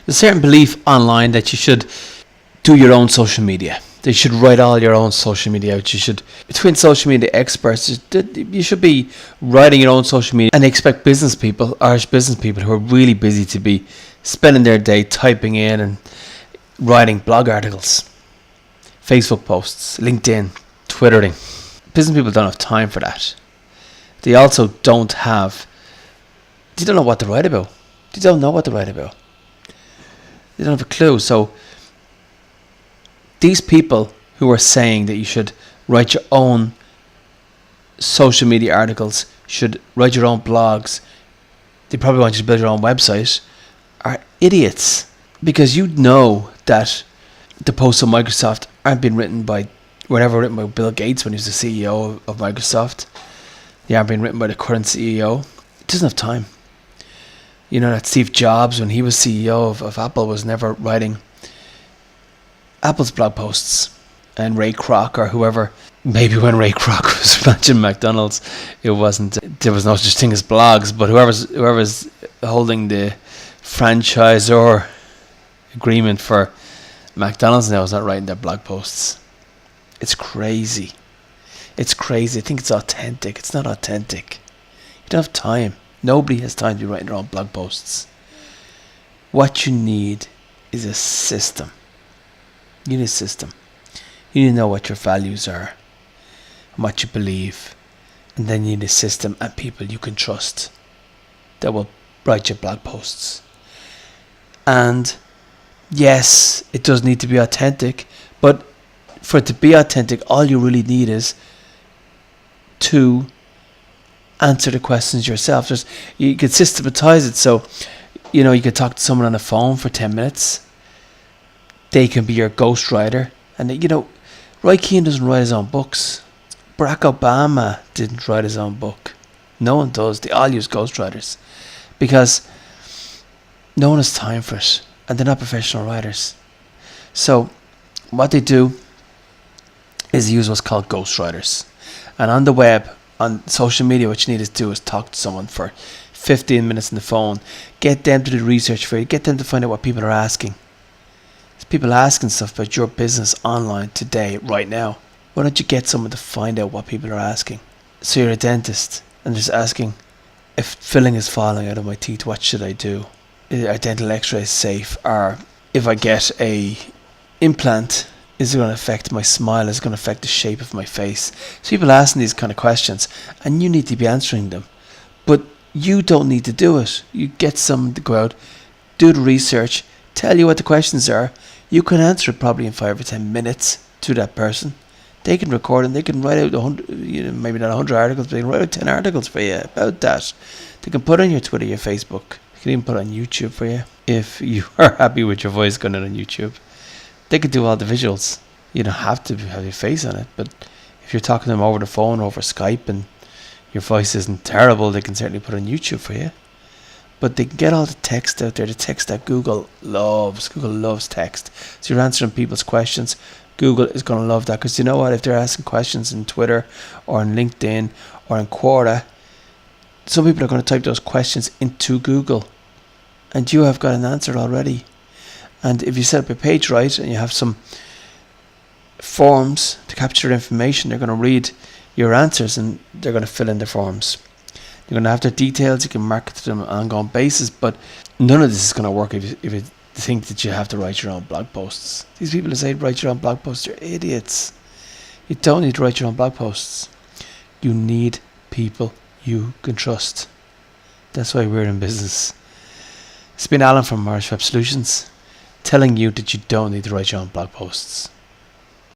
There's a certain belief online that you should do your own social media. They should write all your own social media out. You should, between social media experts, you should be writing your own social media, and they expect business people, Irish business people who are really busy, to be spending their day typing in and writing blog articles, Facebook posts, LinkedIn, Twittering. Business people don't have time for that. They also don't know what to write about. They don't know what to write about. They don't have a clue. So these people who are saying that you should write your own social media articles, should write your own blogs, they probably want you to build your own website, are idiots. Because you know that the posts on Microsoft aren't being written by, were never written by Bill Gates when he was the CEO of Microsoft. They aren't being written by the current CEO. He doesn't have time. You know that Steve Jobs, when he was CEO of Apple, was never writing Apple's blog posts. And Ray Kroc or whoever, maybe when Ray Kroc was managing McDonald's, there was no such thing as blogs, but whoever's holding the franchisor agreement for McDonald's now is not writing their blog posts. It's crazy. It's crazy. I think it's authentic. It's not authentic. You don't have time. Nobody has time to be writing their own blog posts. What you need is a system. You need a system. You need to know what your values are and what you believe. And then you need a system and people you can trust that will write your blog posts. And yes, it does need to be authentic, but for it to be authentic, all you really need is to answer the questions yourself. You could systematize it, so you could talk to someone on the phone for 10 minutes. They can be your ghostwriter. And Roy Keane doesn't write his own books. Barack Obama didn't write his own book. No one does. They all use ghostwriters because no one has time for it, and they're not professional writers. So what they do is use what's called ghostwriters. And on the web, on social media, what you need to do is talk to someone for 15 minutes on the phone. Get them to do research for you. Get them to find out what people are asking. There's people asking stuff about your business online today, right now. Why don't you get someone to find out what people are asking? So you're a dentist and just asking, if filling is falling out of my teeth, what should I do? Are dental x-rays safe? Or if I get a implant, is it going to affect my smile? Is it going to affect the shape of my face? So people asking these kind of questions, and you need to be answering them. But you don't need to do it. You get someone to go out, do the research, tell you what the questions are. You can answer it probably in 5 or 10 minutes to that person. They can record and they can write out 100, maybe not 100 articles, but they can write out 10 articles for you about that. They can put on your Twitter, your Facebook. They can even put on YouTube for you. If you are happy with your voice going on YouTube, they could do all the visuals. You don't have to have your face on it, but if you're talking to them over the phone, over Skype, and your voice isn't terrible, they can certainly put on YouTube for you. But they can get all the text out there, the text that Google loves. Google loves text. So you're answering people's questions. Google is going to love that, because you know what? If they're asking questions in Twitter or on LinkedIn or in Quora, some people are going to type those questions into Google, and you have got an answer already. And if you set up a page right and you have some forms to capture information, they're going to read your answers and they're going to fill in the forms. You're going to have their details. You can market to them on an ongoing basis, but none of this is going to work if you think that you have to write your own blog posts. These people who say write your own blog posts are idiots. You don't need to write your own blog posts. You need people you can trust. That's why we're in business. It's been Alan from Irish Web Solutions, telling you that you don't need to write your own blog posts.